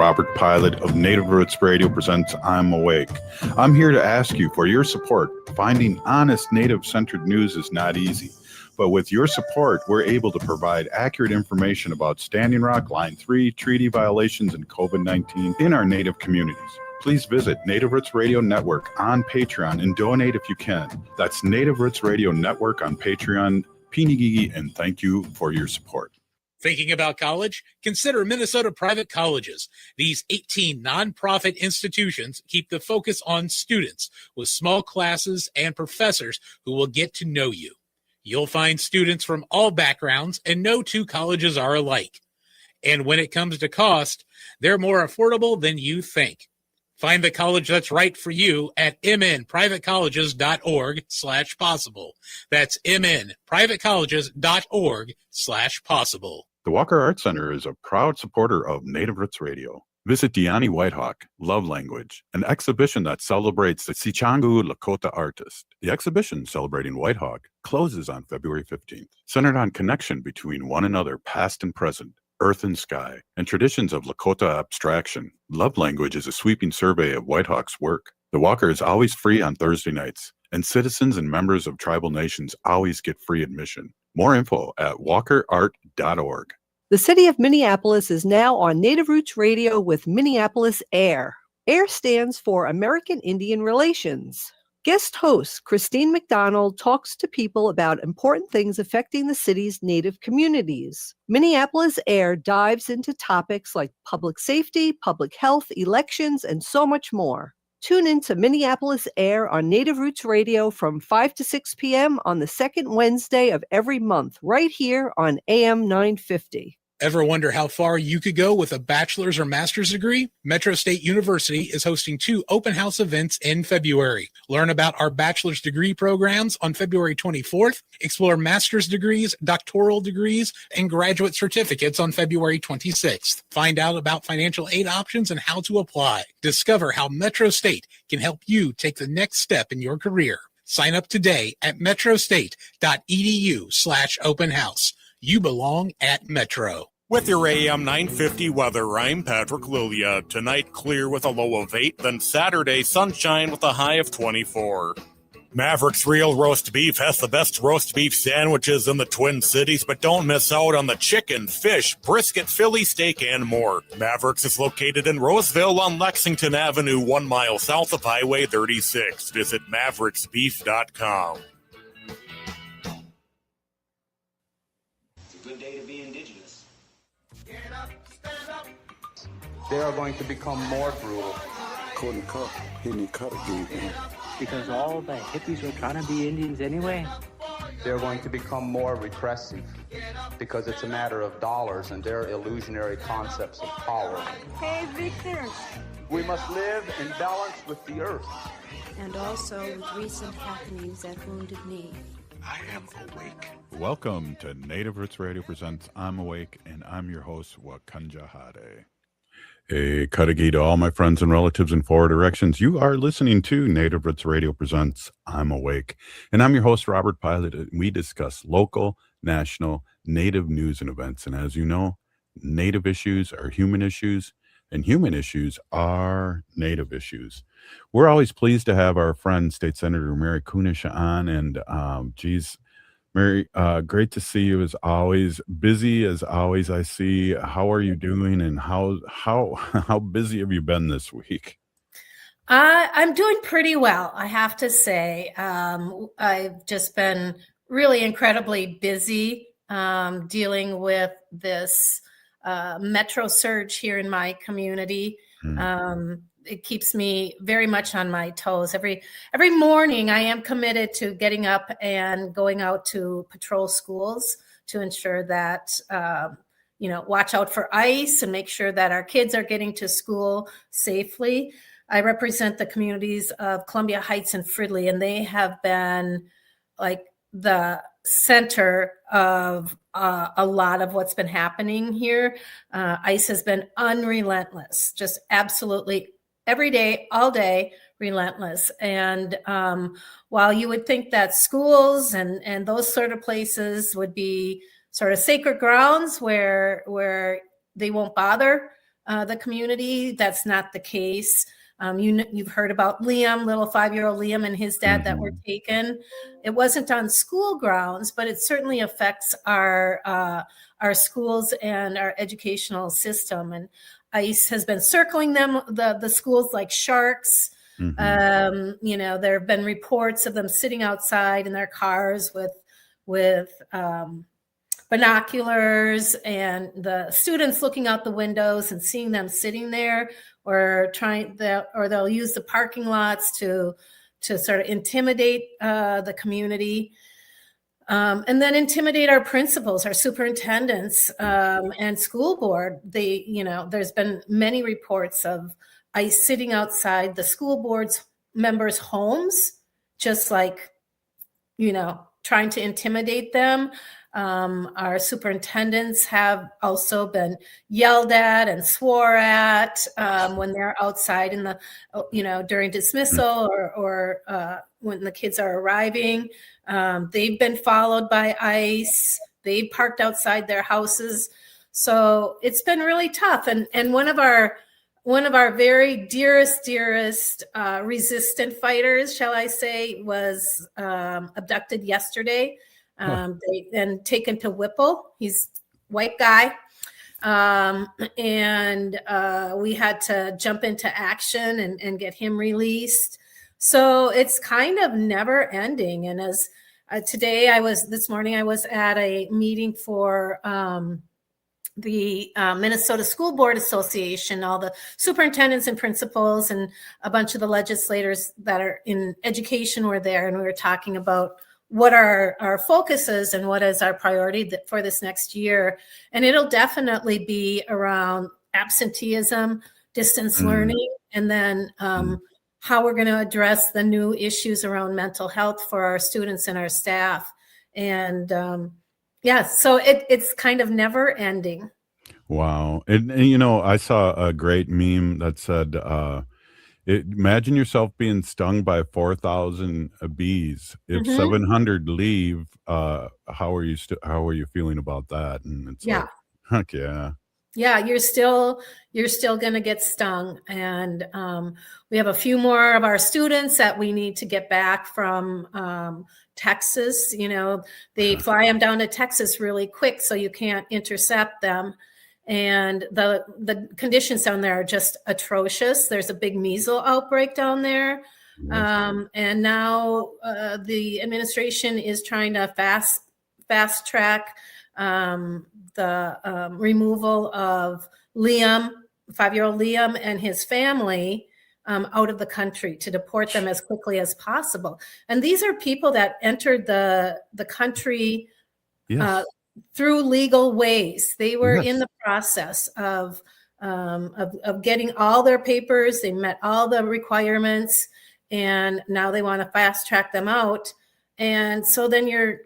Robert Pilot of Native Roots Radio presents I'm Awake. I'm here to ask you for your support. Finding honest Native-centered news is not easy, but with your support, we're able to provide accurate information about Standing Rock, Line 3, treaty violations, and COVID-19 in our Native communities. Please visit Native Roots Radio Network on Patreon and donate if you can. That's Native Roots Radio Network on Patreon. Pinigigi, and thank you for your support. Thinking about college? Consider Minnesota Private Colleges. These 18 nonprofit institutions keep the focus on students with small classes and professors who will get to know you. You'll find students from all backgrounds, and no two colleges are alike. And when it comes to cost, they're more affordable than you think. Find the college that's right for you at mnprivatecolleges.org/possible. That's mnprivatecolleges.org/possible. The Walker Arts Center is a proud supporter of Native Roots Radio. Visit Diani Whitehawk, Love Language, an exhibition that celebrates the Sichangu Lakota artist. The exhibition celebrating Whitehawk closes on February 15th, centered on connection between one another, past and present, earth and sky, and traditions of Lakota abstraction. Love Language is a sweeping survey of Whitehawk's work. The Walker is always free on Thursday nights, and citizens and members of tribal nations always get free admission. More info at walkerart.org. The city of Minneapolis is now on Native Roots Radio with Minneapolis AIR. AIR stands for American Indian Relations. Guest host Christine McDonald talks to people about important things affecting the city's Native communities. Minneapolis AIR dives into topics like public safety, public health, elections, and so much more. Tune in to Minneapolis AIR on Native Roots Radio from 5 to 6 p.m. on the second Wednesday of every month, right here on AM 950. Ever wonder how far you could go with a bachelor's or master's degree? Metro State University is hosting 2 open house events in February. Learn about our bachelor's degree programs on February 24th. Explore master's degrees, doctoral degrees, and graduate certificates on February 26th. Find out about financial aid options and how to apply. Discover how Metro State can help you take the next step in your career. Sign up today at metrostate.edu/open house. You belong at Metro. With your AM 950 weather, I'm Patrick Lilia. Tonight, clear with a low of 8, then Saturday, sunshine with a high of 24. Maverick's Real Roast Beef has the best roast beef sandwiches in the Twin Cities, but don't miss out on the chicken, fish, brisket, Philly steak, and more. Maverick's is located in Roseville on Lexington Avenue, 1 mile south of Highway 36. Visit mavericksbeef.com. Good day to be indigenous. Get up, stand up. They are going to become more brutal. Couldn't cut, hitting cut again. Because all the hippies were trying to be Indians anyway. They're going to become more repressive because it's a matter of dollars and their illusionary concepts of power. Hey, Victor. We must live in balance with the earth. And also with recent happenings at Wounded Knee. I am awake. Welcome to Native Roots Radio presents I'm Awake, and I'm your host, Wakanja Hade. A Kadagi to all my friends and relatives in 4 directions. You are listening to Native Roots Radio presents I'm Awake, and I'm your host, Robert Pilot, and we discuss local, national, Native news and events. And as you know, Native issues are human issues, and human issues are Native issues. We're always pleased to have our friend, State Senator Mary Kunesh on, and Mary, great to see you as always. Busy as always, I see. How are you doing, and how busy have you been this week? I'm doing pretty well, I have to say. I've just been really incredibly busy dealing with this metro surge here in my community. It keeps me very much on my toes. Every morning I am committed to getting up and going out to patrol schools to ensure that, watch out for ICE and make sure that our kids are getting to school safely. I represent the communities of Columbia Heights and Fridley, and they have been like the center of a lot of what's been happening here. ICE has been unrelentless, just absolutely every day, all day, relentless. And while you would think that schools and those sort of places would be sort of sacred grounds where they won't bother the community. That's not the case. You've heard about Liam, little 5-year-old Liam and his dad that were taken. It wasn't on school grounds, but it certainly affects our schools and our educational system. And ICE has been circling them, the schools like sharks. There have been reports of them sitting outside in their cars with binoculars, and the students looking out the windows and seeing them sitting there, or they'll use the parking lots to sort of intimidate the community, and then intimidate our principals, our superintendents, and school board. There's been many reports of ICE sitting outside the school board's members' homes, just like, trying to intimidate them. Our superintendents have also been yelled at and swore at when they're outside in the, during dismissal or when the kids are arriving. They've been followed by ICE. They parked outside their houses. So it's been really tough. And one of our very dearest resistant fighters, shall I say, was abducted yesterday. And taken to Whipple. He's a white guy. And we had to jump into action and get him released. So it's kind of never ending. And as this morning I was at a meeting for the Minnesota School Board Association. All the superintendents and principals and a bunch of the legislators that are in education were there. And we were talking about what our focus is and what is our priority for this next year. And it'll definitely be around absenteeism, distance learning, and then how we're going to address the new issues around mental health for our students and our staff. And so it's kind of never ending. Wow. And I saw a great meme that said, imagine yourself being stung by 4,000 bees. If 700 leave, how are you feeling about that? And it's like, heck yeah. Yeah, you're still going to get stung. And we have a few more of our students that we need to get back from Texas. They fly them down to Texas really quick, so you can't intercept them. And the conditions down there are just atrocious. There's a big measles outbreak down there. And now the administration is trying to fast track the removal of Liam, 5-year-old Liam, and his family out of the country, to deport them as quickly as possible. And these are people that entered the country through legal ways. They were in the process of getting all their papers. They met all the requirements, and now they want to fast track them out. And so then you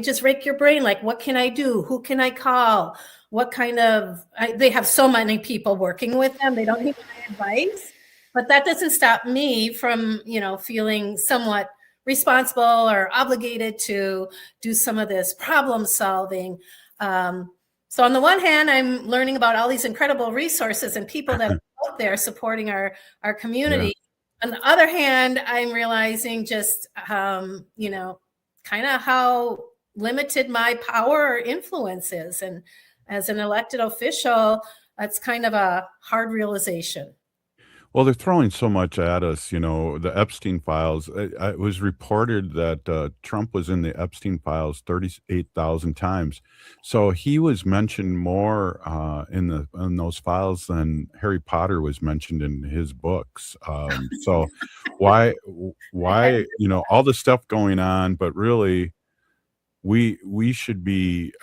just rake your brain, like, what can I do? Who can I call? What kind of, they have so many people working with them. They don't need my advice, but that doesn't stop me from, feeling somewhat responsible or obligated to do some of this problem solving. So on the one hand, I'm learning about all these incredible resources and people that are out there supporting our community. On the other hand, I'm realizing just, kind of how limited my power or influence is. And as an elected official, that's kind of a hard realization. Well, they're throwing so much at us, the Epstein files. It was reported that Trump was in the Epstein files 38,000 times. So he was mentioned more in those files than Harry Potter was mentioned in his books. So why, all the stuff going on, but really we should be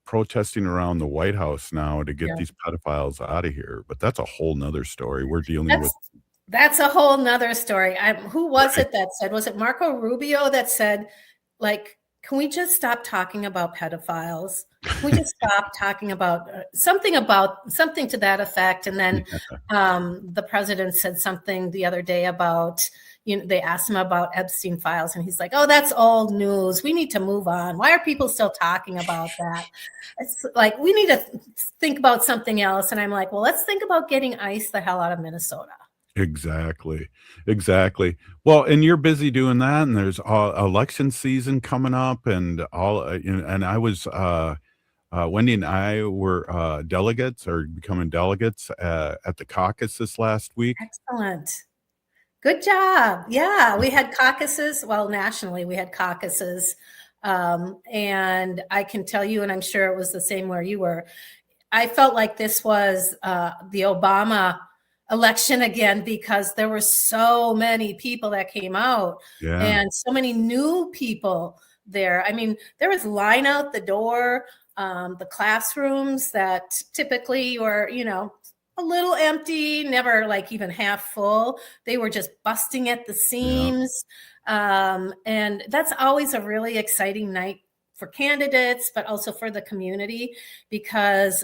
protesting around the White House now to get these pedophiles out of here. But that's a whole nother story. We're dealing with. That's a whole nother story. Who was it that said? Was it Marco Rubio that said, like, can we just stop talking about pedophiles? Can we just stop talking about something to that effect? And then the president said something the other day about, they asked him about Epstein files, and he's like, "Oh, that's old news. We need to move on. Why are people still talking about that? It's like we need to think about something else." And I'm like, "Well, let's think about getting ICE the hell out of Minnesota." Exactly. Exactly. Well, and you're busy doing that, and there's election season coming up, and and I was Wendy and I were delegates or becoming delegates at the caucus this last week. Excellent. Good job. Yeah, we had caucuses. Well, nationally, we had caucuses. And I can tell you, and I'm sure it was the same where you were, I felt like this was the Obama election again, because there were so many people that came out and so many new people there. I mean, there was line out the door, the classrooms that typically were, a little empty, never like even half full. They were just busting at the seams. And that's always a really exciting night for candidates, but also for the community, because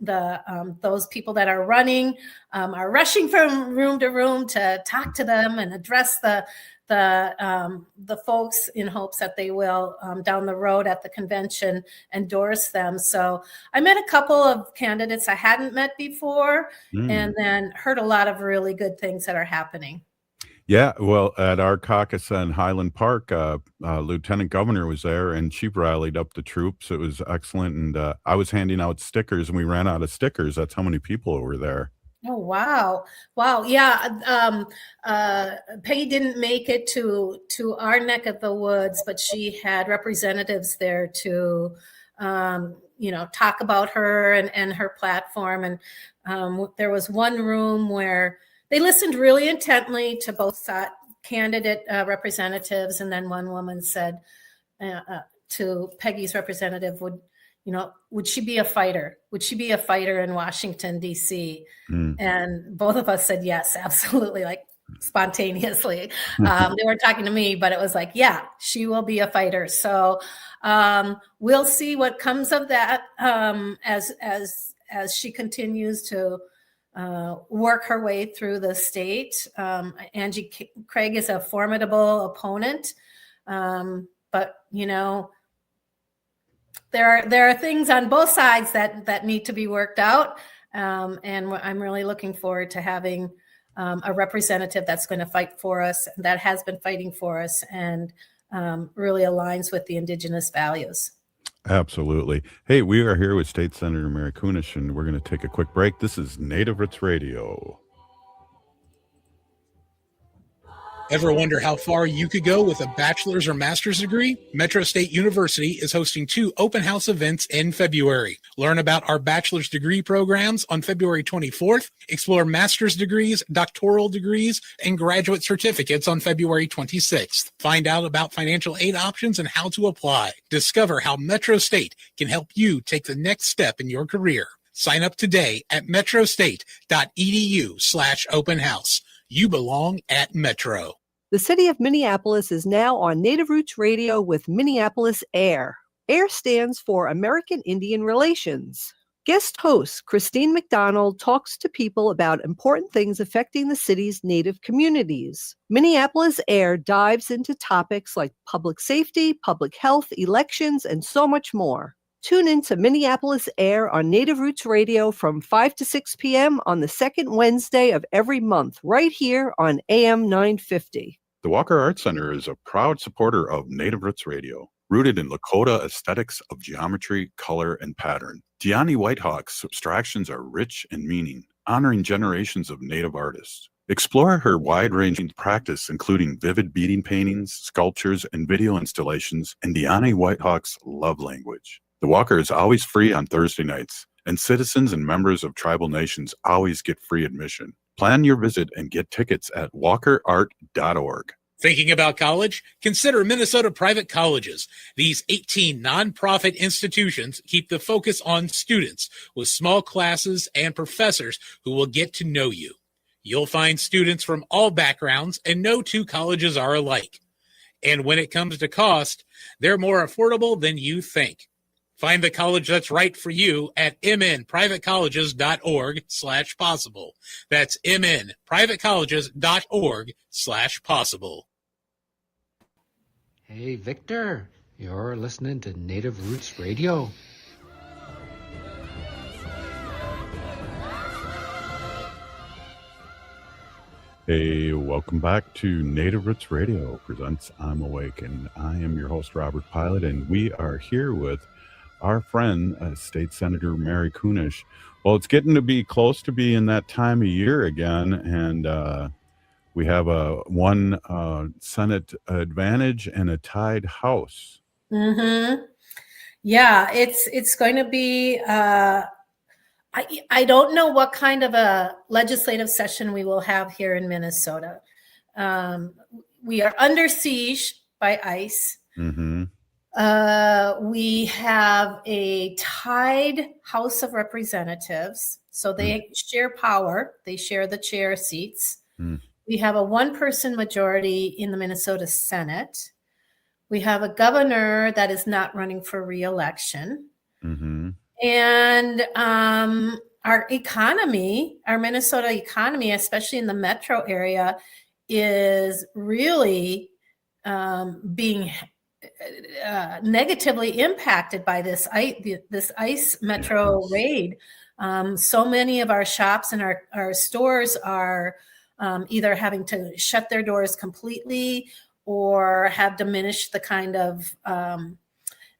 those people that are running are rushing from room to room to talk to them and address the folks in hopes that they will down the road at the convention endorse them. So I met a couple of candidates I hadn't met before, and then heard a lot of really good things that are happening. Yeah, well, at our caucus in Highland Park, Lieutenant Governor was there, and she rallied up the troops. It was excellent, and I was handing out stickers, and we ran out of stickers. That's how many people were there. Oh, wow. Wow. Yeah. Peggy didn't make it to our neck of the woods, but she had representatives there to, talk about her and her platform. And there was one room where they listened really intently to both candidate representatives. And then one woman said to Peggy's representative, would she be a fighter? Would she be a fighter in Washington, D.C.? And both of us said yes, absolutely, like spontaneously. They weren't talking to me, but it was like, yeah, she will be a fighter. So we'll see what comes of that as she continues to work her way through the state. Angie Craig is a formidable opponent, but there are things on both sides that need to be worked out, and I'm really looking forward to having a representative that's going to fight for us, that has been fighting for us, and really aligns with the Indigenous values. Absolutely. Hey, we are here with State Senator Mary Kunesh, and we're going to take a quick break. This is Native Roots Radio. Ever wonder how far you could go with a bachelor's or master's degree? Metro State University is hosting 2 open house events in February. Learn about our bachelor's degree programs on February 24th. Explore master's degrees, doctoral degrees, and graduate certificates on February 26th. Find out about financial aid options and how to apply. Discover how Metro State can help you take the next step in your career. Sign up today at metrostate.edu/open house. You belong at Metro. The city of Minneapolis is now on Native Roots Radio with Minneapolis AIR. AIR stands for American Indian Relations. Guest host Christine McDonald talks to people about important things affecting the city's Native communities. Minneapolis AIR dives into topics like public safety, public health, elections, and so much more. Tune in to Minneapolis AIR on Native Roots Radio from 5 to 6 p.m. on the second Wednesday of every month, right here on AM 950. The Walker Arts Center is a proud supporter of Native Roots Radio, rooted in Lakota aesthetics of geometry, color, and pattern. Deani Whitehawk's abstractions are rich in meaning, honoring generations of Native artists. Explore her wide-ranging practice, including vivid beading paintings, sculptures, and video installations in Deani Whitehawk's love language. The Walker is always free on Thursday nights, and citizens and members of tribal nations always get free admission. Plan your visit and get tickets at walkerart.org. Thinking about college? Consider Minnesota Private Colleges. These 18 nonprofit institutions keep the focus on students with small classes and professors who will get to know you. You'll find students from all backgrounds, and no 2 colleges are alike. And when it comes to cost, they're more affordable than you think. Find the college that's right for you at mnprivatecolleges.org/possible. That's mnprivatecolleges.org/possible. Hey, Victor, you're listening to Native Roots Radio. Hey, welcome back to Native Roots Radio presents I'm Awake, and I am your host, Robert Pilot, and we are here with our friend, State Senator Mary Kunesh. Well, it's getting to be close to being that time of year again, and we have one Senate advantage and a tied House. Mm-hmm. Yeah, it's going to be. I don't know what kind of a legislative session we will have here in Minnesota. We are under siege by ICE. Mm-hmm. We have a tied House of Representatives, so they share power. They share the chair seats. We have a one-person majority in the Minnesota Senate. We have a governor that is not running for re-election. Mm-hmm. And our economy, our Minnesota economy, especially in the metro area, is really being negatively impacted by this ICE metro raid. So many of our shops and our stores are either having to shut their doors completely or have diminished the kind of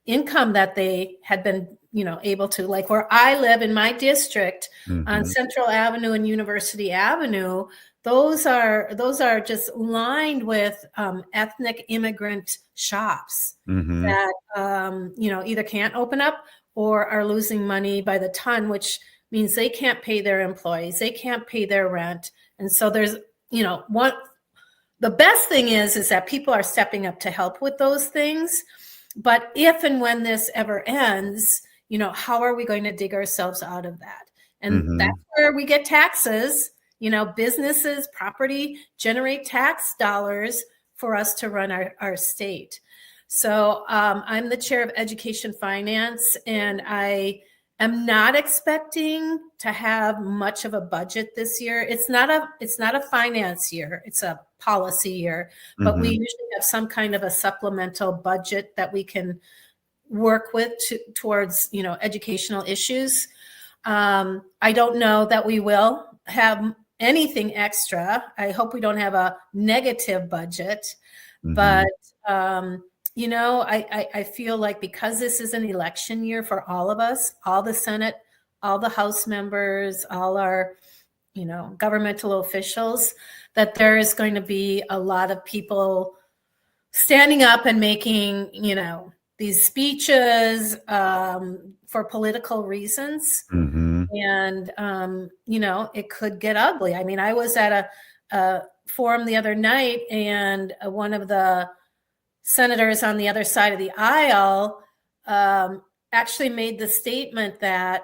income that they had been able to, like where I live in my district on Central Avenue and University Avenue, those are just lined with ethnic immigrant shops that either can't open up or are losing money by the ton, which means they can't pay their employees, they can't pay their rent. And so there's the best thing is that people are stepping up to help with those things. But if and when this ever ends, how are we going to dig ourselves out of that? And that's where we get taxes. Businesses, property generate tax dollars for us to run our state. So I'm the chair of Education Finance, and I am not expecting to have much of a budget this year. It's not a finance year. It's a policy year, but we usually have some kind of a supplemental budget that we can work with towards, educational issues. I don't know that we will have anything extra. I hope we don't have a negative budget, but I feel like because this is an election year for all of us, all the Senate, all the House members, all our, governmental officials, that there is going to be a lot of people standing up and making, these speeches for political reasons. And, it could get ugly. I mean, I was at a forum the other night, and one of the senators on the other side of the aisle actually made the statement that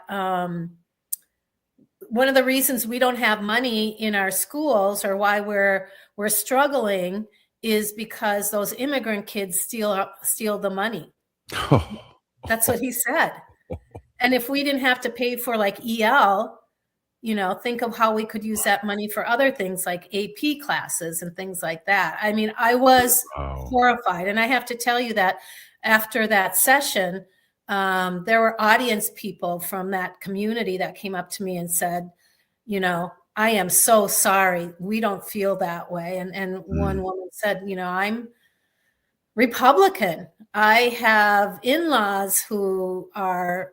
one of the reasons we don't have money in our schools, or why we're struggling, is because those immigrant kids steal the money. That's what he said. And if we didn't have to pay for like EL, think of how we could use that money for other things like AP classes and things like that. I mean, I was horrified. And I have to tell you that after that session, there were audience people from that community that came up to me and said, I am so sorry. We don't feel that way. And one woman said, I'm Republican. I have in-laws who are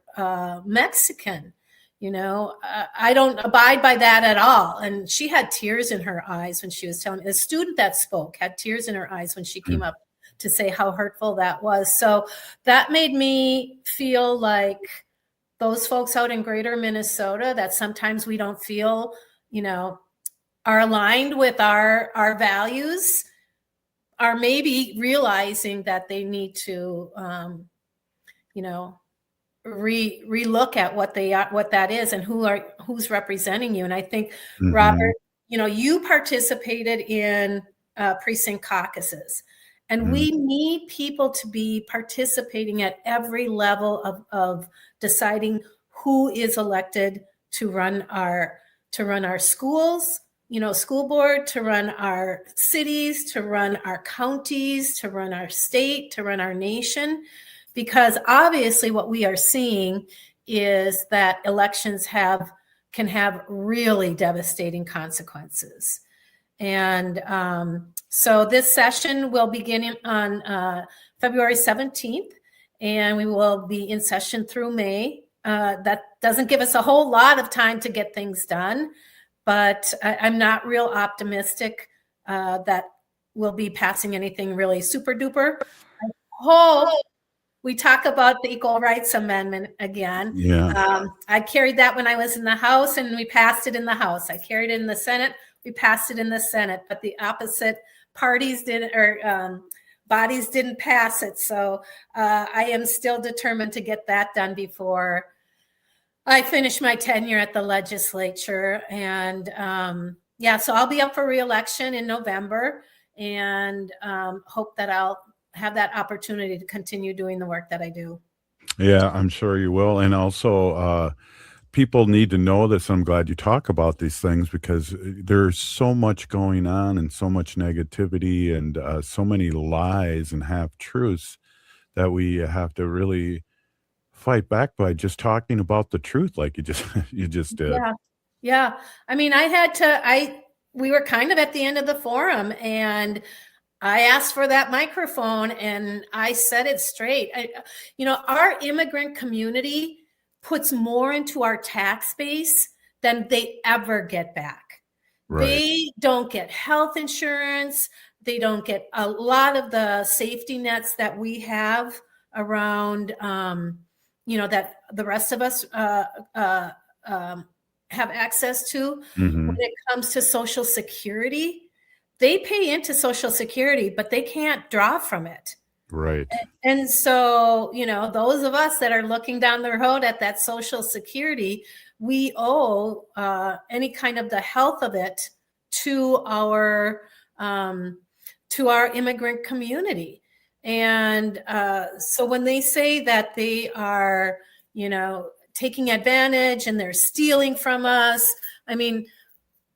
Mexican. I don't abide by that at all. And she had tears in her eyes when she was telling me. The student that spoke had tears in her eyes when she came up to say how hurtful that was. So that made me feel like those folks out in greater Minnesota that sometimes we don't feel, are aligned with our values, are maybe realizing that they need to, relook at what that is and who's representing you. And I think, Robert, you participated in precinct caucuses, And we need people to be participating at every level of deciding who is elected to run our schools, school board, to run our cities, to run our counties, to run our state, to run our nation. Because obviously what we are seeing is that elections can have really devastating consequences. And so this session will begin on February 17th, and we will be in session through May. That doesn't give us a whole lot of time to get things done, but I'm not real optimistic that we'll be passing anything really super duper. I hope we talk about the Equal Rights Amendment again. Yeah. I carried that when I was in the House, and we passed it in the House. I carried it in the Senate. We passed it in the Senate, but the opposite parties didn't, or bodies didn't pass it. So I am still determined to get that done before I finish my tenure at the legislature. And so I'll be up for re-election in November, and hope that I'll have that opportunity to continue doing the work that I do. Yeah, I'm sure you will. And also, people need to know this. I'm glad you talk about these things because there's so much going on and so much negativity and so many lies and half truths that we have to really fight back by just talking about the truth, like you just did. Yeah. I mean, we were kind of at the end of the forum, and I asked for that microphone, and I said it straight. Our immigrant community puts more into our tax base than they ever get back. Right. They don't get health insurance. They don't get a lot of the safety nets that we have around, that the rest of us have access to. When it comes to Social Security, they pay into Social Security, but they can't draw from it. Right. And so, those of us that are looking down the road at that Social Security, we owe any kind of the health of it to our immigrant community. And so when they say that they are, taking advantage and they're stealing from us, I mean,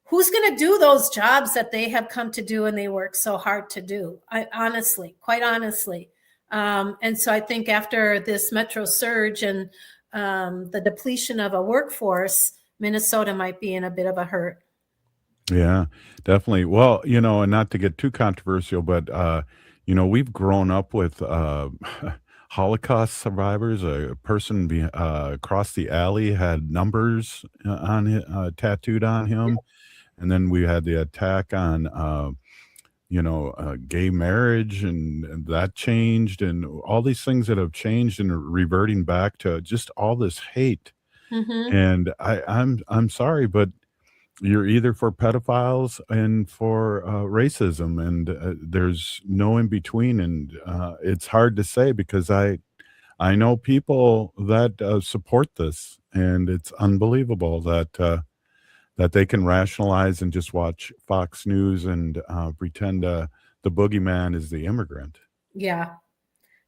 who's going to do those jobs that they have come to do and they work so hard to do? Quite honestly. And so I think after this metro surge and the depletion of a workforce, Minnesota might be in a bit of a hurt. Yeah, definitely. Well, and not to get too controversial, but, we've grown up with Holocaust survivors. A person across the alley had numbers tattooed on him. And then we had the attack on, gay marriage, and that changed, and all these things that have changed and reverting back to just all this hate. And I'm sorry, but you're either for pedophiles and for racism, and there's no in between. And it's hard to say because I know people that support this, and it's unbelievable that they can rationalize and just watch Fox News and pretend the boogeyman is the immigrant. Yeah.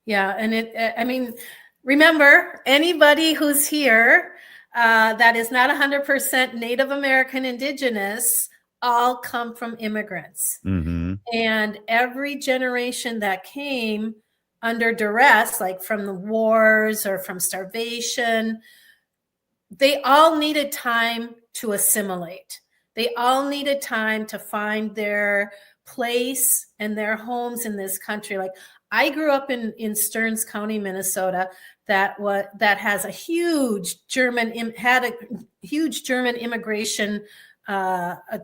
And remember, anybody who's here that is not 100% Native American Indigenous all come from immigrants. And every generation that came under duress, like from the wars or from starvation, they all needed time to assimilate. They all needed time to find their place and their homes in this country. Like, I grew up in Stearns County, Minnesota, that has a huge German immigration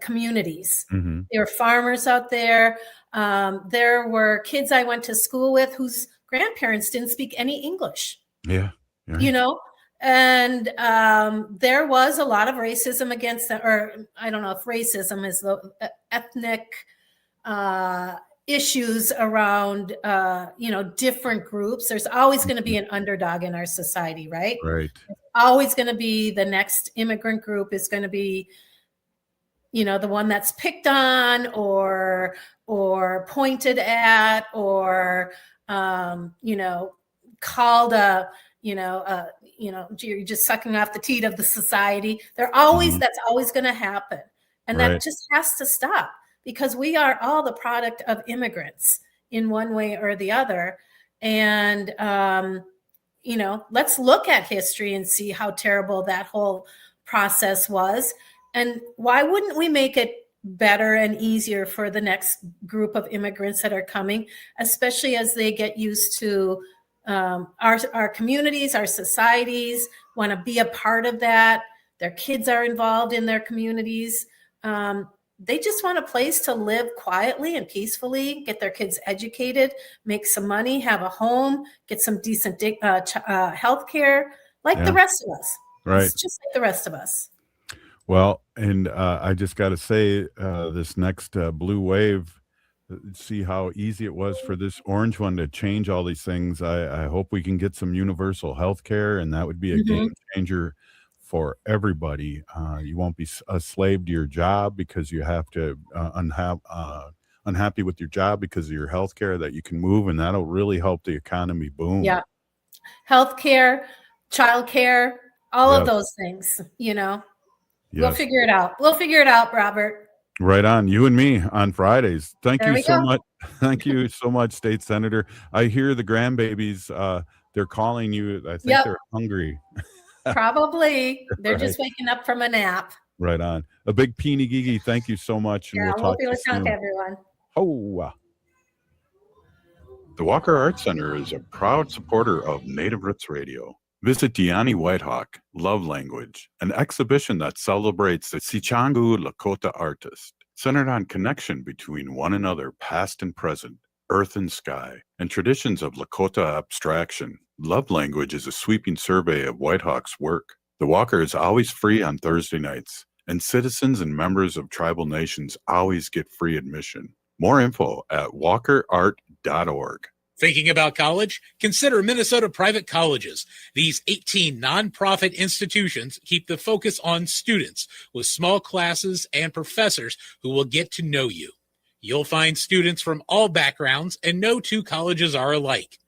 communities. There were farmers out there. There were kids I went to school with whose grandparents didn't speak any English. Yeah. And there was a lot of racism against them, or I don't know if racism is the ethnic issues around, different groups. There's always going to be an underdog in our society, right? Right. It's always going to be the next immigrant group is going to be the one that's picked on or pointed at or called you're just sucking off the teat of the society. That's always going to happen. And Right. that just has to stop, because we are all the product of immigrants in one way or the other. And, let's look at history and see how terrible that whole process was. And why wouldn't we make it better and easier for the next group of immigrants that are coming, especially as they get used to our communities, our societies, want to be a part of that. Their kids are involved in their communities. They just want a place to live quietly and peacefully, get their kids educated, make some money, have a home, get some decent health care, like the rest of us. Right. It's just like the rest of us. Well, and I just got to say, this next blue wave, see how easy it was for this orange one to change all these things. I hope we can get some universal health care, and that would be a game changer for everybody. You won't be a slave to your job because you have to unhappy with your job because of your health care, that you can move, and that'll really help the economy boom. Yeah. Health care, child care, all of those things, We'll figure it out. We'll figure it out, Robert. Right on. You and me on Fridays. Thank you so much. Thank you so much, State Senator. I hear the grandbabies, they're calling you. I think they're hungry. Probably. They're just waking up from a nap. Right on. A big peeny gigi. Thank you so much. And Yeah, we'll talk to you soon. Everyone. Oh. The Walker Arts Center is a proud supporter of Native Roots Radio. Visit Diani Whitehawk, Love Language, an exhibition that celebrates the Sichangu Lakota artist, centered on connection between one another, past and present, earth and sky, and traditions of Lakota abstraction. Love Language is a sweeping survey of Whitehawk's work. The Walker is always free on Thursday nights, and citizens and members of tribal nations always get free admission. More info at walkerart.org. Thinking about college? Consider Minnesota Private Colleges. These 18 nonprofit institutions keep the focus on students with small classes and professors who will get to know you. You'll find students from all backgrounds, and no two colleges are alike.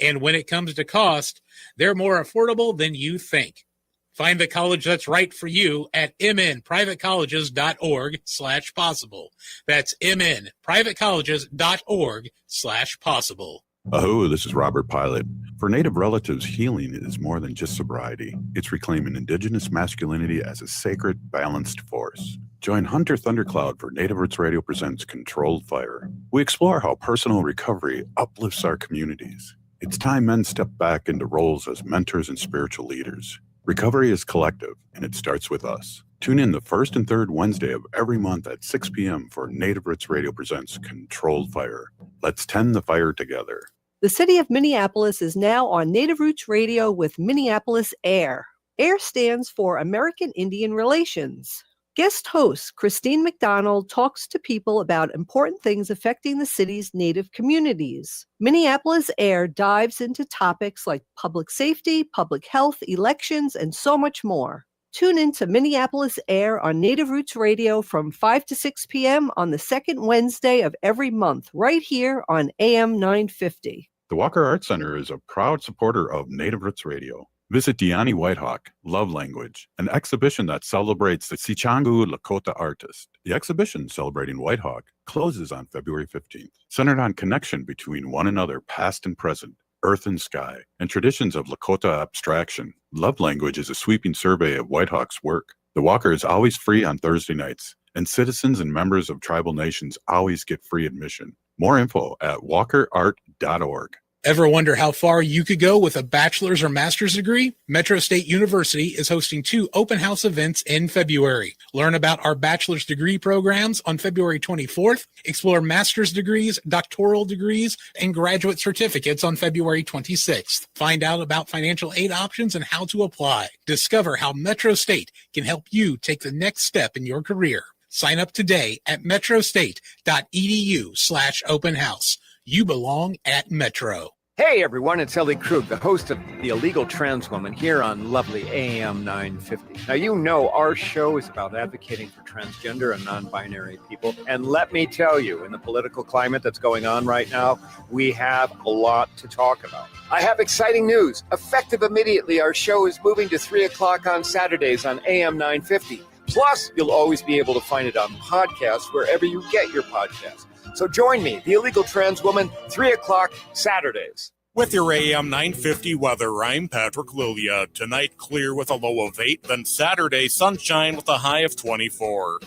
And when it comes to cost, they're more affordable than you think. Find the college that's right for you at mnprivatecolleges.org/possible. That's mnprivatecolleges.org/possible. Oh, this is Robert Pilot. For Native relatives, healing is more than just sobriety. It's reclaiming Indigenous masculinity as a sacred, balanced force. Join Hunter Thundercloud for Native Roots Radio presents Controlled Fire. We explore how personal recovery uplifts our communities. It's time men step back into roles as mentors and spiritual leaders. Recovery is collective, and it starts with us. Tune in the first and third Wednesday of every month at 6 p.m. for Native Roots Radio presents Controlled Fire. Let's tend the fire together. The city of Minneapolis is now on Native Roots Radio with Minneapolis AIR. AIR stands for American Indian Relations. Guest host Christine McDonald talks to people about important things affecting the city's Native communities. Minneapolis AIR dives into topics like public safety, public health, elections, and so much more. Tune in to Minneapolis AIR on Native Roots Radio from 5 to 6 p.m. on the second Wednesday of every month, right here on AM 950. The Walker Arts Center is a proud supporter of Native Roots Radio. Visit Diani Whitehawk, Love Language, an exhibition that celebrates the Sichangu Lakota artist. The exhibition celebrating Whitehawk closes on February 15th, centered on connection between one another, past and present, earth and sky, and traditions of Lakota abstraction. Love Language is a sweeping survey of Whitehawk's work. The Walker is always free on Thursday nights, and citizens and members of tribal nations always get free admission. More info at walkerart.org. Ever wonder how far you could go with a bachelor's or master's degree? Metro State University is hosting 2 open house events in February. Learn about our bachelor's degree programs on February 24th. Explore master's degrees, doctoral degrees, and graduate certificates on February 26th. Find out about financial aid options and how to apply. Discover how Metro State can help you take the next step in your career. Sign up today at metrostate.edu/open house. You belong at Metro. Hey everyone, it's Ellie Krug, the host of The Illegal Trans Woman here on lovely AM 950. Now, you know our show is about advocating for transgender and non-binary people. And let me tell you, in the political climate that's going on right now, we have a lot to talk about. I have exciting news. Effective immediately, our show is moving to 3 o'clock on Saturdays on AM 950. Plus, you'll always be able to find it on podcasts wherever you get your podcasts. So join me, The Illegal Trans Woman, 3 o'clock Saturdays. With your AM 950 weather, I'm Patrick Lilia. Tonight, clear with a low of 8, then Saturday, sunshine with a high of 24.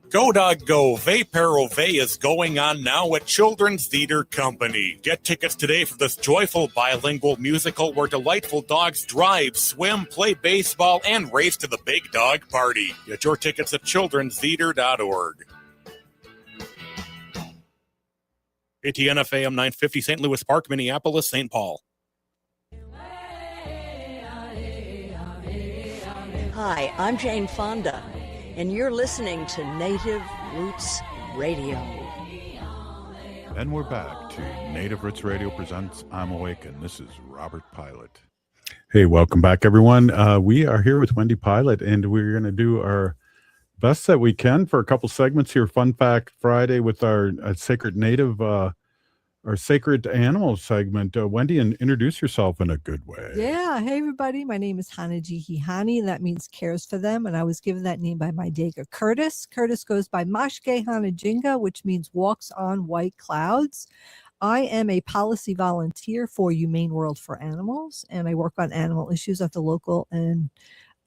Go Dog Go, Vapero Vey is going on now at Children's Theater Company. Get tickets today for this joyful bilingual musical where delightful dogs drive, swim, play baseball, and race to the big dog party. Get your tickets at childrenstheater.org. ATNF AM 950, St. Louis Park, Minneapolis, St. Paul. Hi, I'm Jane Fonda, and you're listening to Native Roots Radio. And we're back to Native Roots Radio presents I'm Awake, and this is Robert Pilot. Hey, welcome back, everyone. We are here with Wendy Pilot, and we're going to do our best that we can for a couple segments here. Fun Fact Friday with our Sacred Native, our Sacred Animals segment. Wendy, and introduce yourself in a good way. Yeah. Hey, everybody. My name is Hanaji and that means cares for them. And I was given that name by my Dega Curtis. Curtis goes by Mashke Hanajinga, which means walks on white clouds. I am a policy volunteer for Humane World for Animals, and I work on animal issues at the local and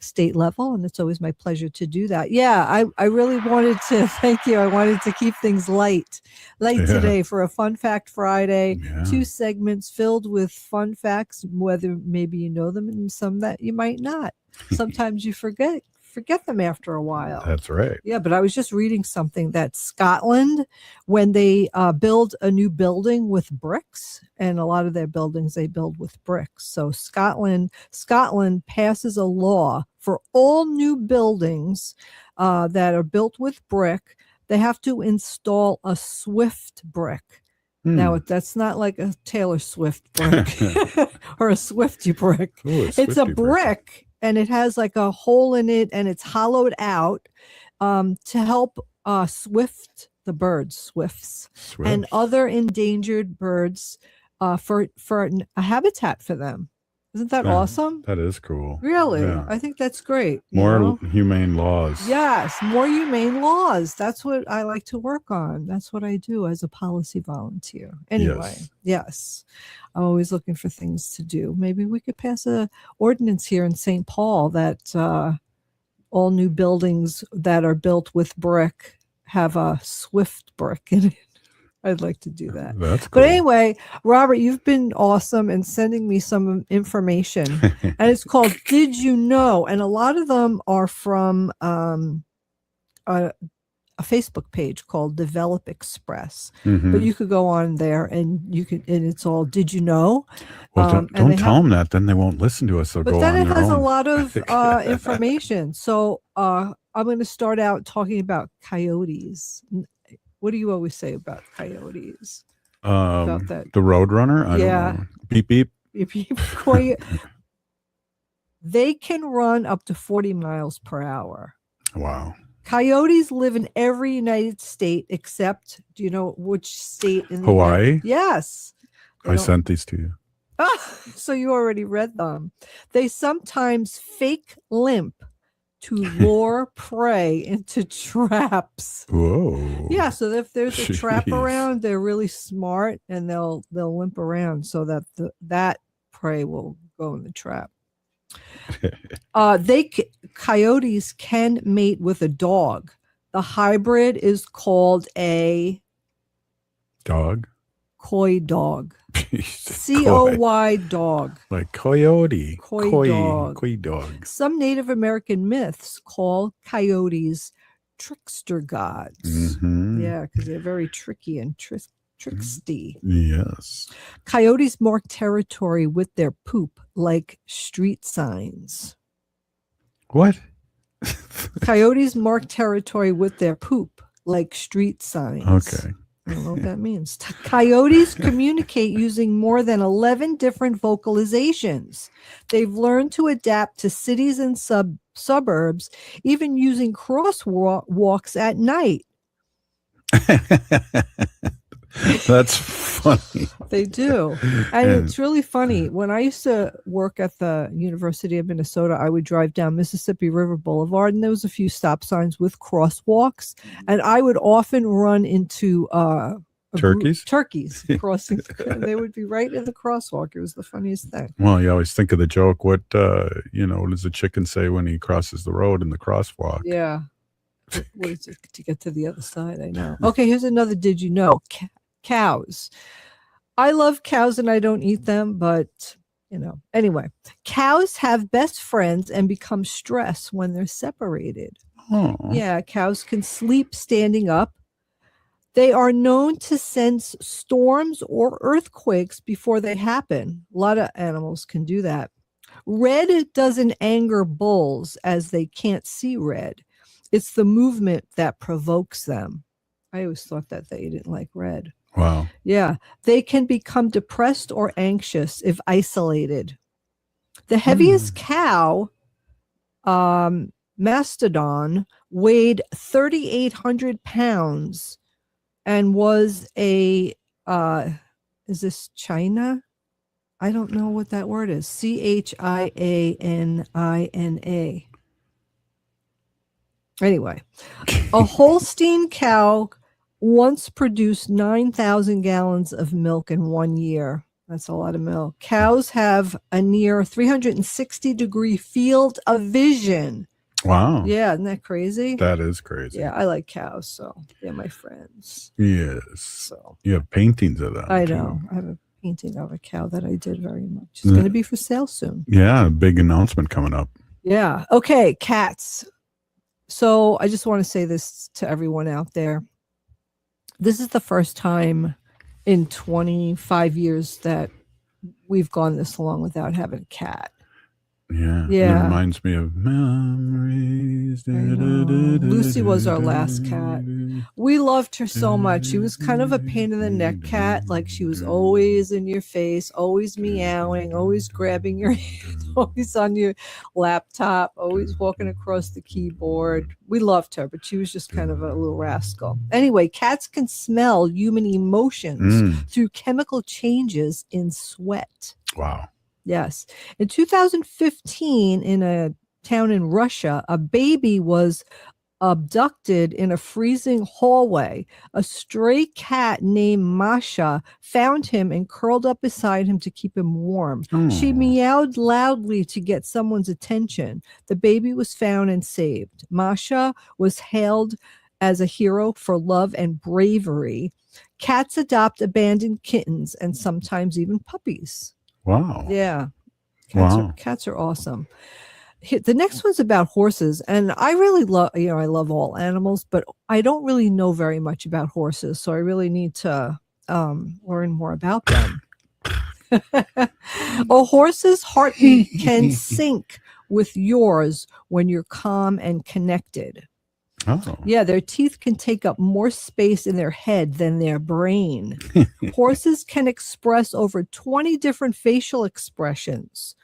state level, and it's always my pleasure to do that. Yeah, I really wanted to thank you. I wanted to keep things light today for a Fun Fact Friday. Yeah. 2 segments filled with fun facts, whether maybe you know them and some that you might not. Sometimes you forget them after a while. That's right. Yeah, but I was just reading something that Scotland, when they build a new building with bricks, and a lot of their buildings they build with bricks. So Scotland passes a law for all new buildings that are built with brick. They have to install a Swift brick. Now, that's not like a Taylor Swift brick or a Swifty brick. Ooh, it's a brick. And it has like a hole in it, and it's hollowed out to help swifts and other endangered birds for a habitat for them. Isn't that awesome? That is cool. Really? Yeah. I think that's great. More humane laws. Yes, more humane laws. That's what I like to work on. That's what I do as a policy volunteer. Anyway, yes. I'm always looking for things to do. Maybe we could pass a ordinance here in St. Paul that all new buildings that are built with brick have a Swift brick in it. I'd like to do that. That's cool. But anyway, Robert, you've been awesome in sending me some information. And it's called Did You Know? And a lot of them are from a Facebook page called Develop Express. Mm-hmm. But you could go on there and it's all Did You Know? Well, don't tell them that. Then they won't listen to us. They'll but go then on it their has own. a lot of information. So I'm going to start out talking about coyotes. What do you always say about coyotes? About that? The Roadrunner? I don't know. Beep, beep. Beep, beep. They can run up to 40 miles per hour. Wow. Coyotes live in every United state except, do you know which state in the Hawaii? Yes. I sent these to you. So you already read them. They sometimes fake limp to lure prey into traps. Whoa. Yeah, so if there's a trap around, they're really smart and they'll limp around so that that prey will go in the trap. Coyotes can mate with a dog. The hybrid is called a dog. Coy dog. COY dog. Like coyote. Coy dog. Some Native American myths call coyotes trickster gods. Mm-hmm. Yeah, because they're very tricky and tricksty. Yes. Coyotes mark territory with their poop like street signs. What? Coyotes mark territory with their poop like street signs. Okay. I don't know what that means. Coyotes communicate using more than 11 different vocalizations. They've learned to adapt to cities and suburbs, even using crosswalks at night. That's funny. They do. And it's really funny. When I used to work at the University of Minnesota, I would drive down Mississippi River Boulevard, and there was a few stop signs with crosswalks. And I would often run into turkeys crossing. They would be right in the crosswalk. It was the funniest thing. Well, you always think of the joke, what does the chicken say when he crosses the road in the crosswalk? Yeah. What is it to get to the other side? I know. Okay, here's another did you know? Cows. I love cows and I don't eat them, but anyway, cows have best friends and become stressed when they're separated. Oh. Yeah, cows can sleep standing up. They are known to sense storms or earthquakes before they happen. A lot of animals can do that. Red doesn't anger bulls as they can't see red. It's the movement that provokes them. I always thought that they didn't like red. Wow. Yeah. They can become depressed or anxious if isolated. The heaviest cow, Mastodon, weighed 3,800 pounds and was is this China? I don't know what that word is. Chianina. Anyway, a Holstein cow once produced 9,000 gallons of milk in 1 year. That's a lot of milk. Cows have a near 360-degree field of vision. Wow. Yeah, isn't that crazy? That is crazy. Yeah, I like cows, so they're my friends. Yes. So you have paintings of them. I know. I have a painting of a cow that I did very much. It's going to be for sale soon. Yeah, a big announcement coming up. Yeah. Okay, cats. So I just want to say this to everyone out there. This is the first time in 25 years that we've gone this long without having a cat. Yeah. Yeah. It reminds me of memories. Lucy was our last cat. We loved her so much. She was kind of a pain in the neck cat. Like she was always in your face, always meowing, always grabbing your hand, always on your laptop, always walking across the keyboard. We loved her, but she was just kind of a little rascal. Anyway, cats can smell human emotions through chemical changes in sweat. Wow. Yes. In 2015, in a town in Russia, a baby was abducted in a freezing hallway. A stray cat named Masha found him and curled up beside him to keep him warm. She meowed loudly to get someone's attention. The baby was found and saved. Masha was hailed as a hero for love and bravery. Cats adopt abandoned kittens and sometimes even puppies. Wow. Yeah. Wow. Cats are awesome. The next one's about horses. And I really love, I love all animals, but I don't really know very much about horses. So I really need to learn more about them. A horse's heartbeat can sync with yours when you're calm and connected. Oh. Yeah, their teeth can take up more space in their head than their brain. Horses can express over 20 different facial expressions.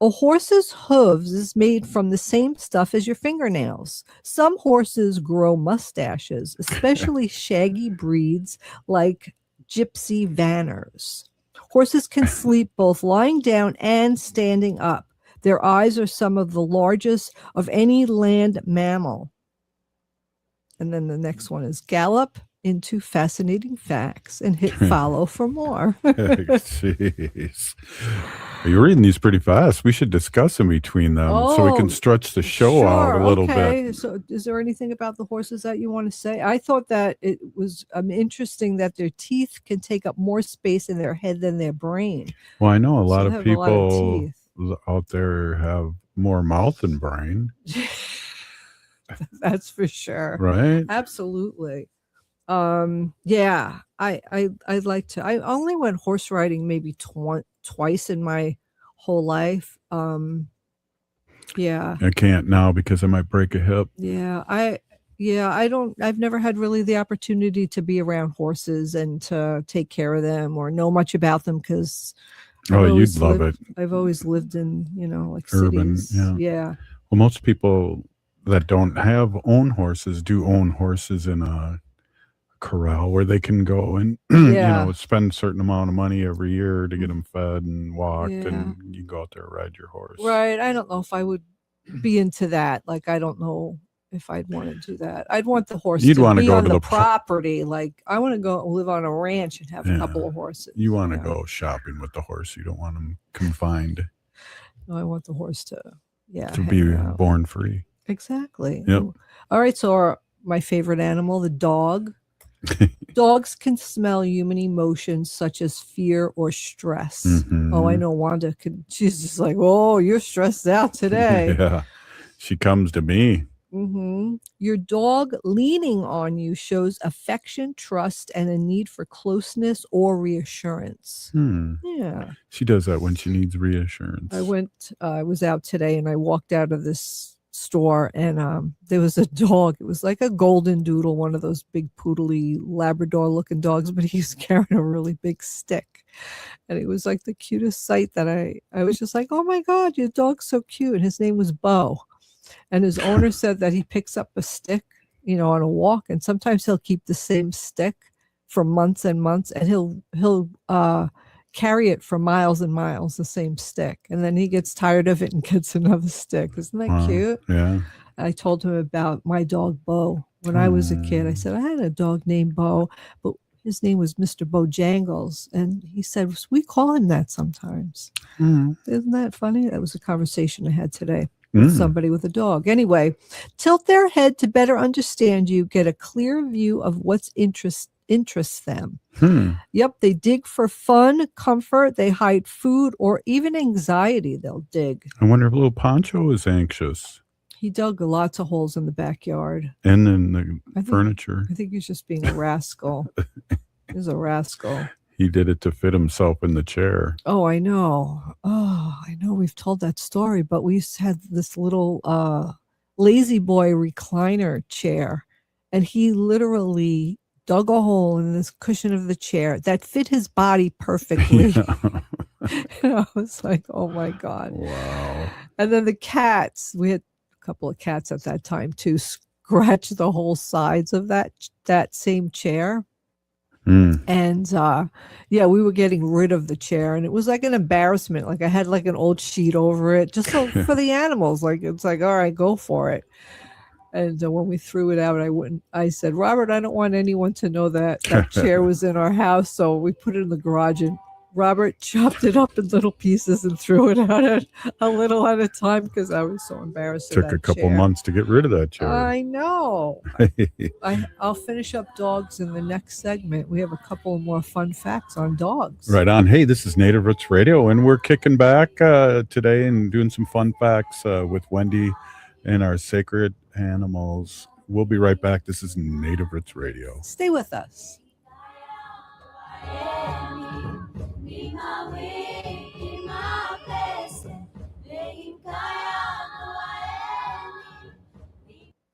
A horse's hooves is made from the same stuff as your fingernails. Some horses grow mustaches, especially shaggy breeds like Gypsy Vanners. Horses can sleep both lying down and standing up. Their eyes are some of the largest of any land mammal. And then the next one is gallop into fascinating facts and hit follow for more. Jeez. You're reading these pretty fast. We should discuss in between them so we can stretch the show out a little bit. So is there anything about the horses that you want to say? I thought that it was interesting that their teeth can take up more space in their head than their brain. Well, I know a lot of people out there have more mouth than brain. That's for sure. Right? Absolutely. Yeah, I'd like to. I only went horse riding maybe twice in my whole life. Yeah. I can't now because I might break a hip. Yeah, Yeah, I've never had really the opportunity to be around horses and to take care of them or know much about them because You'd love it. I've always lived in, like Urban, cities. yeah. Yeah. Well, most people that don't have own horses do own horses in a corral where they can go and Yeah. spend a certain amount of money every year to get them fed and walked, Yeah. and you go out there and ride your horse. Right. I don't know if I would be into that. Like, I don't know if I'd want to do that. I'd want the horse You'd to wanna be go on to the the property. Like, I want to go live on a ranch and have a Yeah. couple of horses. You want to go shopping with the horse. You don't want them confined No, I want the horse to to be hang out. born free. Exactly. Yep. All right. So my favorite animal, the dog. Dogs can smell human emotions such as fear or stress. Mhm. Oh, I know Wanda could. She's just like, oh, you're stressed out today. Yeah. She comes to me. Your dog leaning on you shows affection, trust, and a need for closeness or reassurance. Yeah. She does that when she needs reassurance. I was out today and I walked out of this store and there was a dog. It was like a golden doodle, one of those big poodly Labrador looking dogs, but he's carrying a really big stick. And it was like the cutest sight that I was just like, oh my God, your dog's so cute. His name was Bo. And his owner said that he picks up a stick, on a walk, and sometimes he'll keep the same stick for months and months, and he'll carry it for miles and miles, the same stick, and then he gets tired of it and gets another stick. Isn't that cute? Yeah. I told him about my dog Bo. When I was a kid, I said I had a dog named Bo, but his name was Mr. Bojangles, and he said we call him that sometimes. Isn't that funny? That was a conversation I had today with somebody with a dog. Anyway, tilt their head to better understand you, get a clear view of what's interests them. Yep, they dig for fun, comfort, they hide food, or even anxiety they'll dig. I wonder if little Poncho is anxious. He dug lots of holes in the backyard. And in the furniture. I think he's just being a rascal. He's a rascal. He did it to fit himself in the chair. Oh, I know. We've told that story, but we used to have this little lazy boy recliner chair, and he literally dug a hole in this cushion of the chair that fit his body perfectly. And I was like, oh my God. Wow. And then the cats, we had a couple of cats at that time too, scratch the whole sides of that same chair. And we were getting rid of the chair, and it was like an embarrassment. Like I had like an old sheet over it just for the animals. Like it's like, all right, go for it. And when we threw it out, I said, Robert, I don't want anyone to know that chair was in our house. So we put it in the garage, and Robert chopped it up in little pieces and threw it out a little at a time because I was so embarrassed. Took a couple months to get rid of that chair. I know. I'll finish up dogs in the next segment. We have a couple more fun facts on dogs. Right on. Hey, this is Native Roots Radio, and we're kicking back today and doing some fun facts with Wendy and our sacred animals. We'll be right back. This is Native Roots Radio. Stay with us.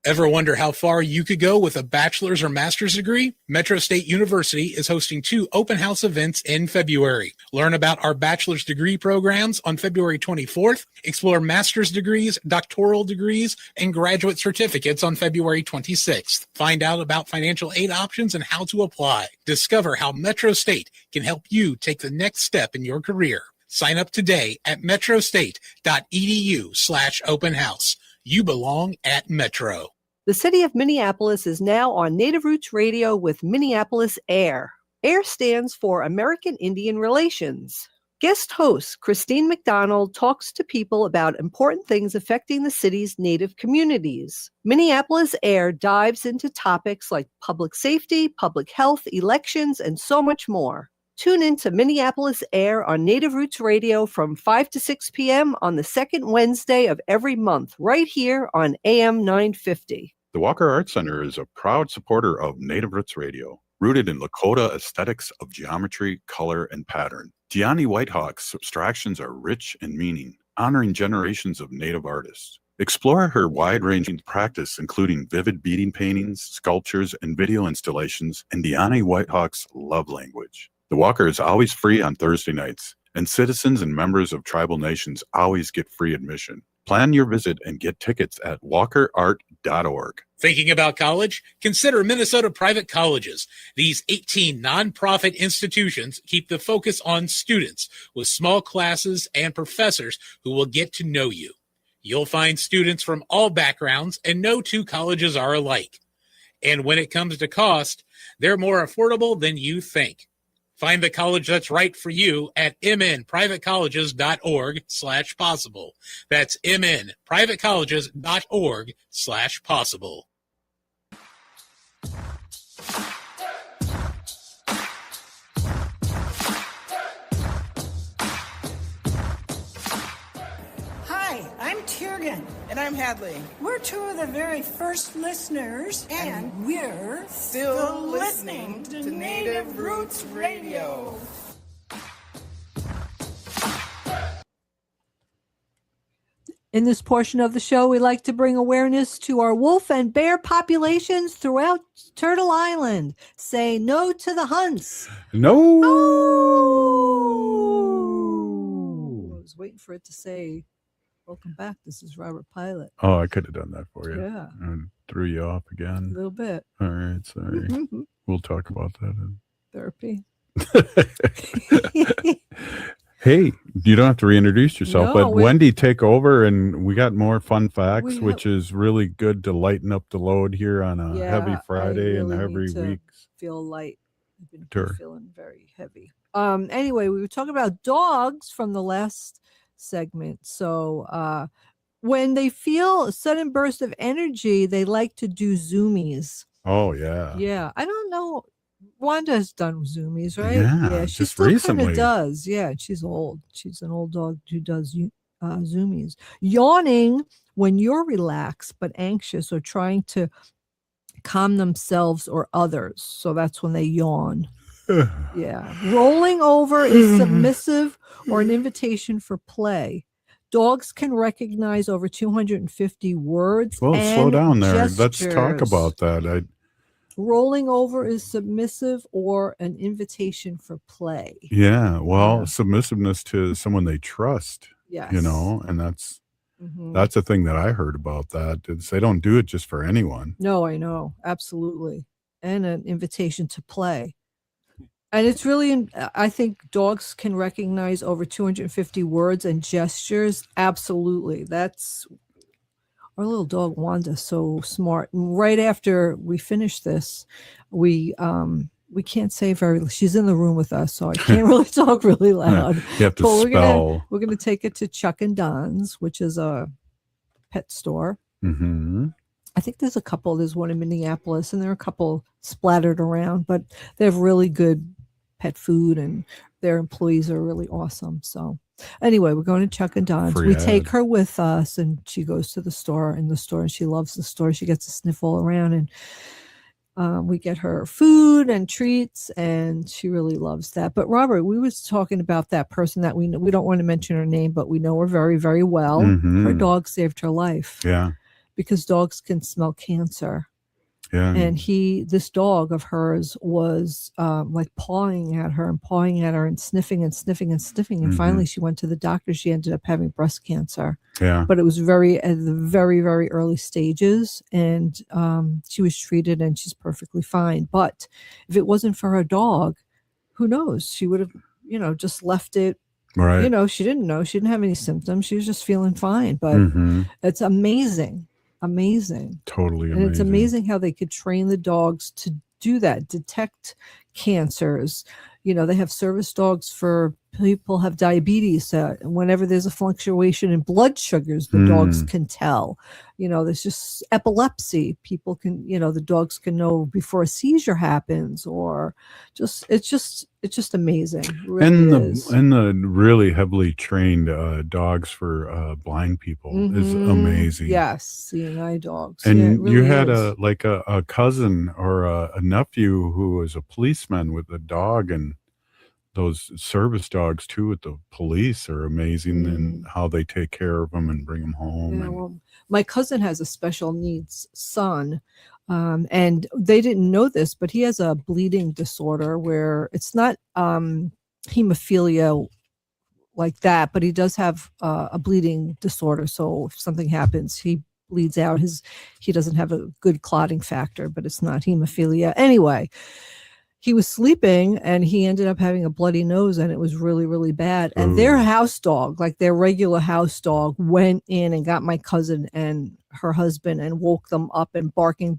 Ever wonder how far you could go with a bachelor's or master's degree? Metro State University is hosting 2 open house events in February. Learn about our bachelor's degree programs on February 24th, explore master's degrees, doctoral degrees, and graduate certificates on February 26th. Find out about financial aid options and how to apply. Discover how Metro State can help you take the next step in your career. Sign up today at metrostate.edu/open house. You belong at Metro. The city of Minneapolis is now on Native Roots Radio with Minneapolis AIR. AIR stands for American Indian Relations. Guest host Christine McDonald talks to people about important things affecting the city's Native communities. Minneapolis AIR dives into topics like public safety, public health, elections, and so much more. Tune in to Minneapolis AIR on Native Roots Radio from 5 to 6 p.m. on the second Wednesday of every month, right here on AM 950. The Walker Art Center is a proud supporter of Native Roots Radio, rooted in Lakota aesthetics of geometry, color, and pattern. Gianni Whitehawk's abstractions are rich in meaning, honoring generations of Native artists. Explore her wide-ranging practice, including vivid beading paintings, sculptures, and video installations, and Deanna Whitehawk's love language. The Walker is always free on Thursday nights, and citizens and members of tribal nations always get free admission. Plan your visit and get tickets at walkerart.org. Thinking about college? Consider Minnesota Private Colleges. These 18 nonprofit institutions keep the focus on students with small classes and professors who will get to know you. You'll find students from all backgrounds, and no two colleges are alike. And when it comes to cost, they're more affordable than you think. Find the college that's right for you at mnprivatecolleges.org/possible. That's mnprivatecolleges.org/possible. Hi, I'm Tiergan. And I'm Hadley. We're two of the very first listeners, and we're still listening to Native Roots Radio. In this portion of the show, we like to bring awareness to our wolf and bear populations throughout Turtle Island. Say no to the hunts. No. I was waiting for it to say, welcome back. This is Robert Pilot. Oh, I could have done that for you. Yeah. And threw you off again. A little bit. All right, sorry. We'll talk about that in therapy. Hey, you don't have to reintroduce yourself, No, but Wendy, take over, and we got more fun facts, which is really good to lighten up the load here on a heavy Friday and every week. Feel light. I've been Sure. feeling very heavy. Anyway, we were talking about dogs from the last segment. So when they feel a sudden burst of energy, they like to do zoomies. Oh, yeah. Yeah. I don't know. Wanda's done zoomies, right? Yeah, she just still kind recently. of does. Yeah, she's old. She's an old dog who does zoomies. Yawning when you're relaxed but anxious or trying to calm themselves or others. So that's when they yawn. Yeah. Rolling over is submissive or an invitation for play. Dogs can recognize over 250 words. Well, slow down there. Gestures. Let's talk about that. Rolling over is submissive or an invitation for play. Yeah, well, submissiveness to someone they trust. Yes. You know, and that's a thing that I heard about that. Is they don't do it just for anyone. No, I know. Absolutely. And an invitation to play. And it's really, I think dogs can recognize over 250 words and gestures. Absolutely. That's our little dog Wanda's so smart. And right after we finish this, we can't say very. She's in the room with us, so I can't really talk really loud. You have to but spell. We're gonna take it to Chuck and Don's, which is a pet store. Mm-hmm. I think there's a couple. There's one in Minneapolis, and there are a couple splattered around. But they have really good pet food, and their employees are really awesome. So. Anyway, we're going to Chuck and Don's. We take her with us, and she goes to the store, and she loves the store. She gets to sniff all around, and we get her food and treats, and she really loves that. But Robert, we was talking about that person that we don't want to mention her name, but we know her very, very well. Mm-hmm. Her dog saved her life. Yeah. Because dogs can smell cancer. Yeah. And this dog of hers was like pawing at her and sniffing and sniffing and sniffing. And finally she went to the doctor. She ended up having breast cancer. Yeah. But it was at the very, very early stages. And she was treated and she's perfectly fine. But if it wasn't for her dog, who knows? She would have, just left it. Right. She didn't know. She didn't have any symptoms. She was just feeling fine. But it's amazing. Totally amazing. And it's amazing how they could train the dogs to do that, detect cancers. They have service dogs for people have diabetes. Whenever there's a fluctuation in blood sugars, the dogs can tell. There's just epilepsy. People can, the dogs can know before a seizure happens, or it's just amazing. It really is. And the really heavily trained dogs for blind people is amazing. Yes, seeing eye dogs. And yeah, it really you had is. a cousin or a nephew who was a policeman with a dog, and those service dogs too at the police are amazing in how they take care of them and bring them home. Yeah, well, my cousin has a special needs son, and they didn't know this, but he has a bleeding disorder where it's not hemophilia like that, but he does have a bleeding disorder. So if something happens, he bleeds out. He doesn't have a good clotting factor, but it's not hemophilia. Anyway, he was sleeping and he ended up having a bloody nose, and it was really, really bad. And their house dog, like their regular house dog, went in and got my cousin and her husband and woke them up and barking,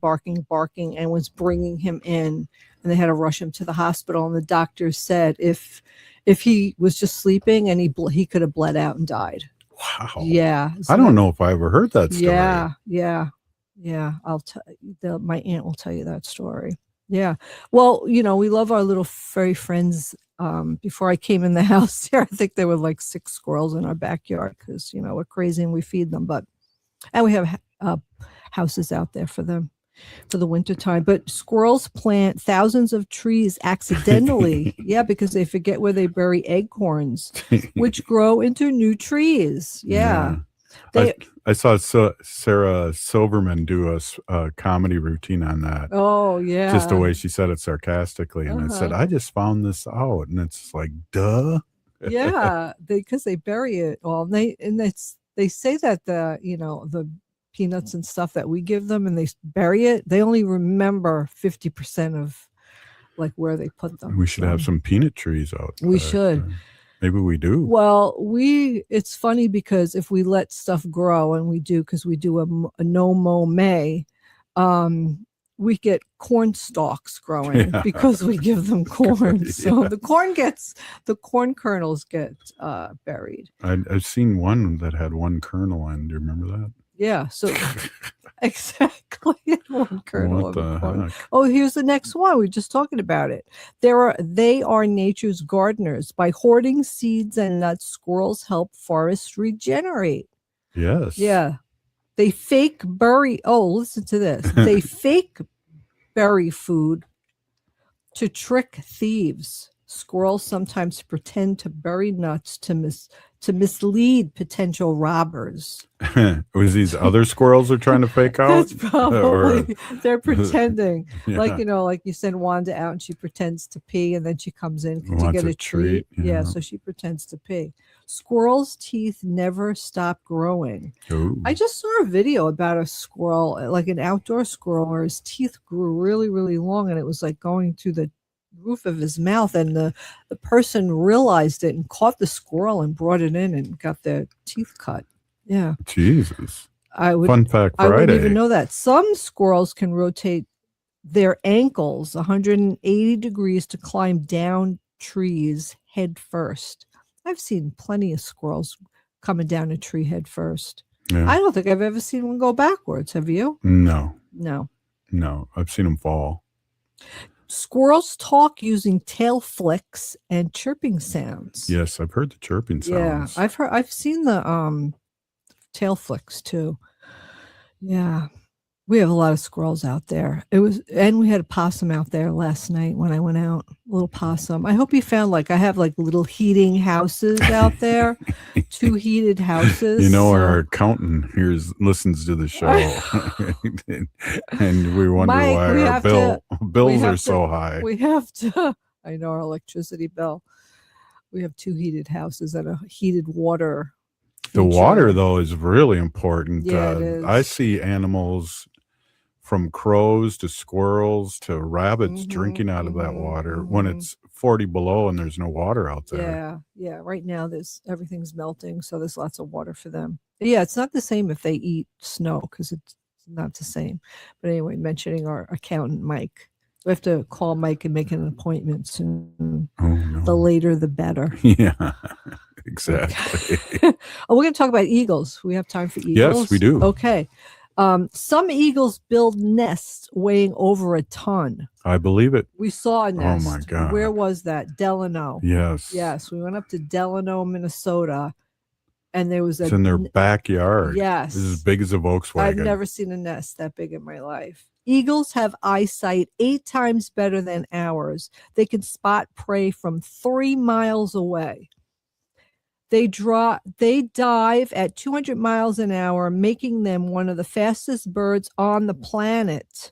and was bringing him in. And they had to rush him to the hospital. And the doctors said if he was just sleeping and he could have bled out and died. Wow. Yeah. I don't know if I ever heard that story. Yeah. I'll tell you. My aunt will tell you that story. Yeah. Well, we love our little furry friends. Before I came in the house here, I think there were like 6 squirrels in our backyard because, we're crazy and we feed them. And we have houses out there for them for the winter time. But squirrels plant thousands of trees accidentally. Yeah, because they forget where they bury acorns, which grow into new trees. Yeah. I saw Sarah Silverman do a comedy routine on that. Oh, yeah. Just the way she said it sarcastically. And I said, I just found this out. And it's like, duh. Yeah, because they bury it all. They say that the peanuts and stuff that we give them and they bury it, they only remember 50% of like where they put them. We should have some peanut trees out. We should. Maybe we do. Well, it's funny because if we let stuff grow, and we do, because we do a no-mow May, we get corn stalks growing because we give them corn. So the corn kernels get buried. I've seen one that had one kernel on. Do you remember that? Yeah. So exactly one kernel. What the heck? Oh, here's the next one. We're just talking about it. They are nature's gardeners. By hoarding seeds and nuts, squirrels help forests regenerate. Yes. Yeah. They fake bury. Oh, listen to this. They fake bury food to trick thieves. Squirrels sometimes pretend to bury nuts to mislead potential robbers. Was these other squirrels are trying to fake out? That's probably they're pretending. Like you send Wanda out and she pretends to pee, and then she comes in to get a treat. Yeah, so she pretends to pee. Squirrels' teeth never stop growing. Ooh. I just saw a video about a squirrel, like an outdoor squirrel, where his teeth grew really, really long, and it was like going through the roof of his mouth, and the person realized it and caught the squirrel and brought it in and got their teeth cut. Yeah. Jesus. Fun fact Friday. I wouldn't even know that. Some squirrels can rotate their ankles 180 degrees to climb down trees head first. I've seen plenty of squirrels coming down a tree head first. Yeah. I don't think I've ever seen one go backwards. Have you? No. I've seen them fall. Squirrels talk using tail flicks and chirping sounds. Yes, I've heard the chirping sounds. Yeah, I've seen the tail flicks too. Yeah. We have a lot of squirrels out there. And we had a possum out there last night when I went out. A little possum. I hope you found I have little heating houses out there. 2 heated houses. Our accountant listens to the show, and we wonder why our bills are so high. We have to. I know, our electricity bill. We have 2 heated houses and a heated water. The water, though, is really important. Yeah, it is. I see animals, from crows to squirrels to rabbits, drinking out of that water when it's 40 below and there's no water out there. Yeah. Right now, everything's melting, so there's lots of water for them. Yeah, it's not the same if they eat snow, because it's not the same. But anyway, mentioning our accountant, Mike. We have to call Mike and make an appointment soon. Oh, no. The later, the better. Yeah, exactly. We're going to talk about eagles. We have time for eagles? Yes, we do. Okay. Some eagles build nests weighing over a ton. I believe it. We saw a nest. Oh, my God. Where was that? Delano. Yes. We went up to Delano, Minnesota, and there was it's in their backyard. Yes. It's as big as a Volkswagen. I've never seen a nest that big in my life. Eagles have eyesight 8 times better than ours. They can spot prey from 3 miles away. They dive at 200 miles an hour, making them one of the fastest birds on the planet.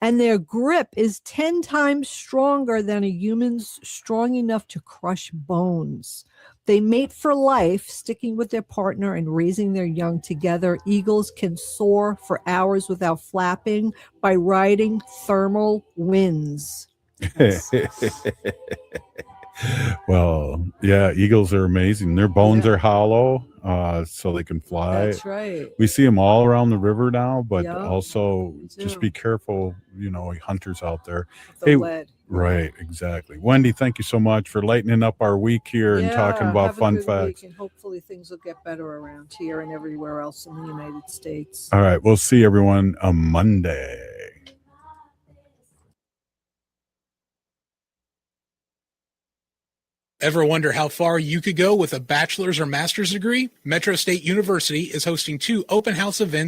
And their grip is 10 times stronger than a human's, strong enough to crush bones. They mate for life, sticking with their partner and raising their young together. Eagles can soar for hours without flapping by riding thermal winds. Well, yeah, eagles are amazing. Their bones are hollow, so they can fly. That's right. We see them all around the river now, but Yep, also me just too. be careful, hunters out there. The lead. Right, exactly. Wendy, thank you so much for lightening up our week here and talking about have a fun good facts. week, and hopefully things will get better around here and everywhere else in the United States. All right, we'll see everyone on Monday. Ever wonder how far you could go with a bachelor's or master's degree? Metro State University is hosting 2 open house events